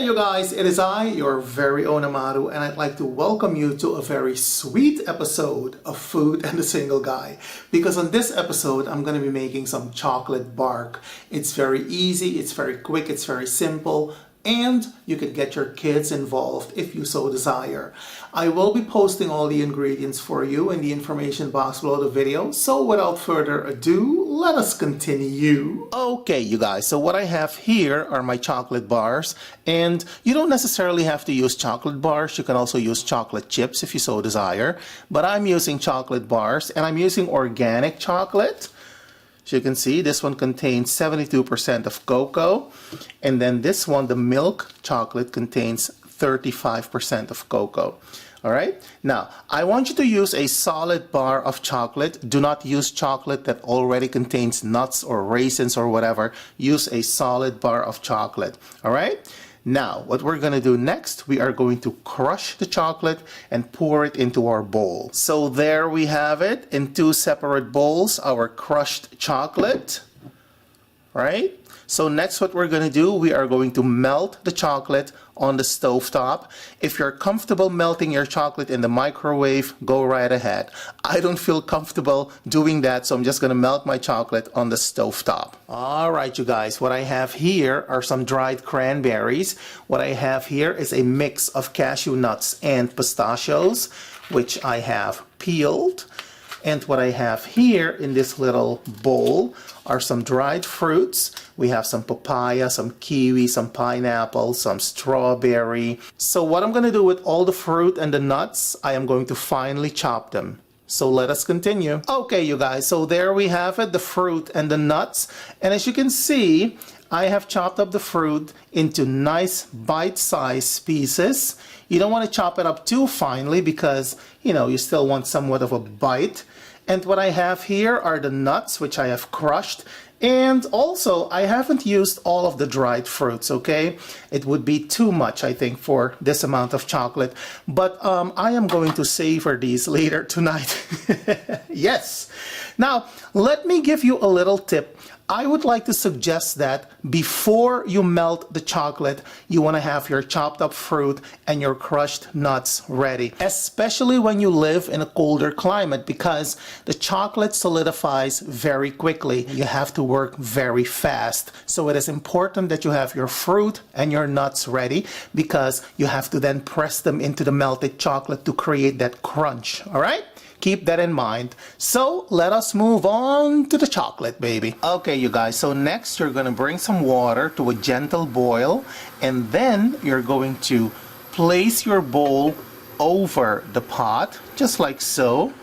Hey you guys, it is I, your very own AMARU, and I'd like to welcome you to a very sweet episode of Food and a Single Guy. Because on this episode, I'm going to be making some chocolate bark. It's very easy, it's very quick, it's very simple, and you can get your kids involved if you so desire. I will be posting all the ingredients for you in the information box below the video, so without further ado, let us continue. Okay, you guys, so what I have here are my chocolate bars, and you don't necessarily have to use chocolate bars. You can also use chocolate chips if you so desire, but I'm using chocolate bars, and I'm using organic chocolate. As you can see, this one contains 72% of cocoa, and then this one, the milk chocolate, contains 35% of cocoa. All right, now I want you to use a solid bar of chocolate. Do not use chocolate that already contains nuts or raisins or whatever. Use a solid bar of chocolate. All right, now what we're going to do next, we are going to crush the chocolate and pour it into our bowl. So there we have it in two separate bowls, our crushed chocolate. Right? So next what we're going to do, we are going to melt the chocolate on the stovetop. If you're comfortable melting your chocolate in the microwave, go right ahead. I don't feel comfortable doing that, so I'm just going to melt my chocolate on the stovetop. Alright you guys, what I have here are some dried cranberries. What I have here is a mix of cashew nuts and pistachios, which I have peeled. And what I have here in this little bowl are some dried fruits. We have some papaya, some kiwi, some pineapple, some strawberry. So what I'm going to do with all the fruit and the nuts, I am going to finely chop them. So let us continue. Okay, you guys, so there we have it, the fruit and the nuts. And as you can see, I have chopped up the fruit into nice bite-sized pieces. You don't want to chop it up too finely because, you know, you still want somewhat of a bite. And what I have here are the nuts, which I have crushed. And also, I haven't used all of the dried fruits, okay? It would be too much, I think, for this amount of chocolate. But I am going to savor these later tonight. Yes! Now, let me give you a little tip. I would like to suggest that before you melt the chocolate, you want to have your chopped up fruit and your crushed nuts ready, especially when you live in a colder climate, because the chocolate solidifies very quickly. You have to work very fast. So it is important that you have your fruit and your nuts ready, because you have to then press them into the melted chocolate to create that crunch. All right? Keep that in mind. So let us move on to the chocolate, baby. Okay, you guys, so next you're going to bring some water to a gentle boil, and then you're going to place your bowl over the pot, just like so.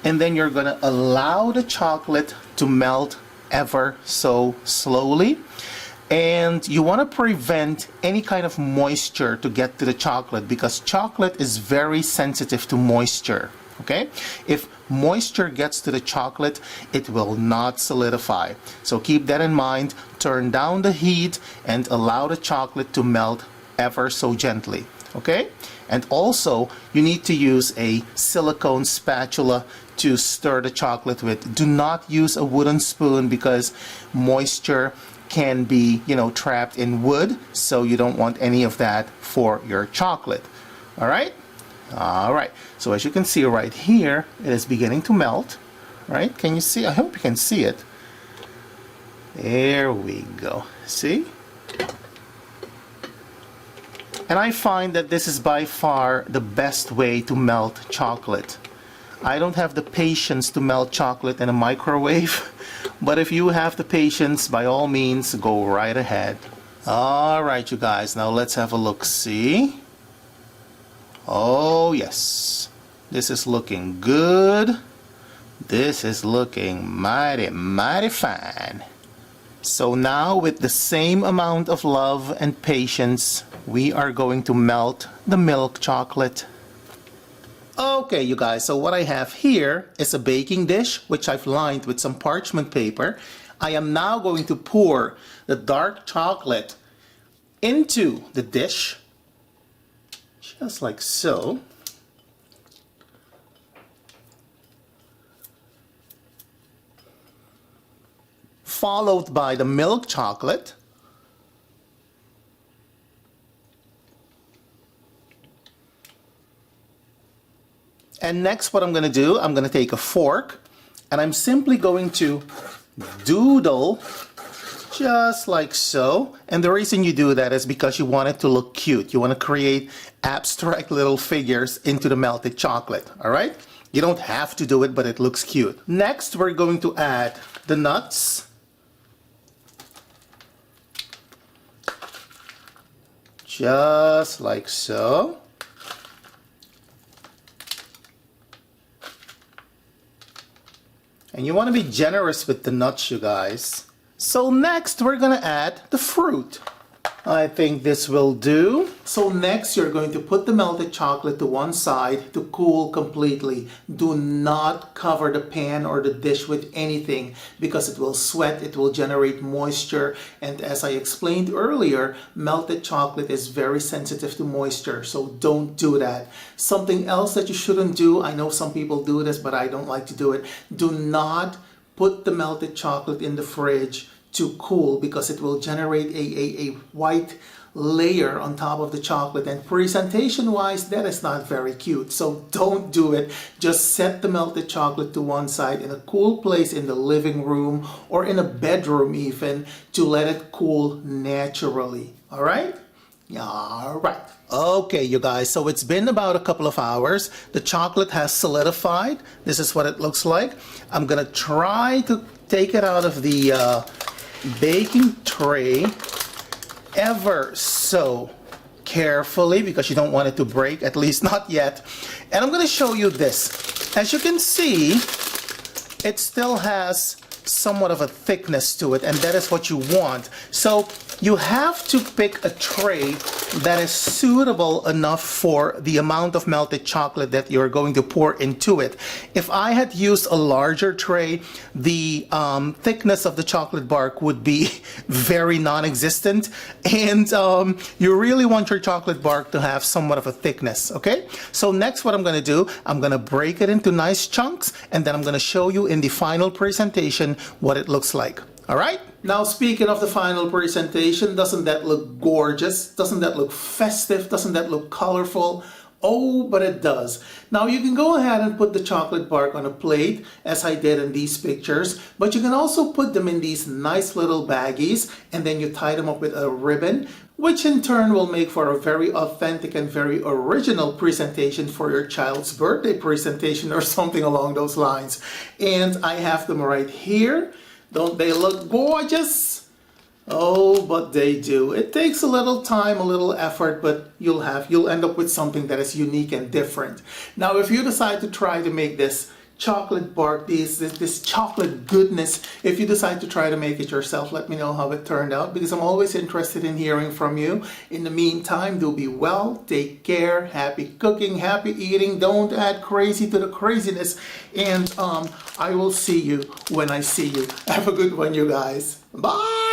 And then you're going to allow the chocolate to melt ever so slowly. And you want to prevent any kind of moisture to get to the chocolate, because chocolate is very sensitive to moisture. Okay, if moisture gets to the chocolate, it will not solidify. So keep that in mind. Turn down the heat and allow the chocolate to melt ever so gently. Okay, and also you need to use a silicone spatula to stir the chocolate with. Do not use a wooden spoon, because moisture can be, you know, trapped in wood, so you don't want any of that for your chocolate. All right. All right, so as you can see right here, it is beginning to melt, right? Can you see? I hope you can see it. There we go. See? And I find that this is by far the best way to melt chocolate. I don't have the patience to melt chocolate in a microwave, but if you have the patience, by all means, go right ahead. All right, you guys, now let's have a look. See? Oh yes, this is looking good. This is looking mighty, mighty fine. So now, with the same amount of love and patience, we are going to melt the milk chocolate. Okay, you guys, so what I have here is a baking dish, which I've lined with some parchment paper. I am now going to pour the dark chocolate into the dish, just like so. Followed by the milk chocolate. And next what I'm going to do, I'm going to take a fork and I'm simply going to doodle just like so. And the reason you do that is because you want it to look cute. You want to create abstract little figures into the melted chocolate, all right? You don't have to do it, but it looks cute. Next, we're going to add the nuts. Just like so. And you want to be generous with the nuts, you guys. So next, we're going to add the fruit. I think this will do. So next, you're going to put the melted chocolate to one side to cool completely. Do not cover the pan or the dish with anything because it will sweat, it will generate moisture. And as I explained earlier, melted chocolate is very sensitive to moisture, so don't do that. Something else that you shouldn't do, I know some people do this, but I don't like to do it. Do not put the melted chocolate in the fridge to cool because it will generate a white layer on top of the chocolate, and presentation wise that is not very cute, so don't do it. Just set the melted chocolate to one side in a cool place in the living room or in a bedroom even to let it cool naturally. All right? All right. Okay, you guys, so it's been about a couple of hours. The chocolate has solidified. This is what it looks like. I'm gonna try to take it out of the baking tray ever so carefully because you don't want it to break, at least not yet. And I'm going to show you this. As you can see, it still has somewhat of a thickness to it, and that is what you want. So you have to pick a tray that is suitable enough for the amount of melted chocolate that you're going to pour into it. If I had used a larger tray, the thickness of the chocolate bark would be very non-existent, and you really want your chocolate bark to have somewhat of a thickness, okay? So next what I'm going to do, I'm going to break it into nice chunks, and then I'm going to show you in the final presentation what it looks like. All right? Now, speaking of the final presentation, doesn't that look gorgeous? Doesn't that look festive? Doesn't that look colorful? Oh, but it does. Now, you can go ahead and put the chocolate bark on a plate, as I did in these pictures, but you can also put them in these nice little baggies, and then you tie them up with a ribbon, which in turn will make for a very authentic and very original presentation for your child's birthday presentation or something along those lines. And I have them right here. Don't they look gorgeous? Oh, but they do. It takes a little time, a little effort, but you'll end up with something that is unique and different. Now, if you decide to try to make this chocolate bark, this chocolate goodness, if you decide to try to make it yourself, let me know how it turned out, because I'm always interested in hearing from you. In the meantime, do be well, take care, happy cooking, happy eating, don't add crazy to the craziness, and I will see you when I see you. Have a good one, you guys. Bye!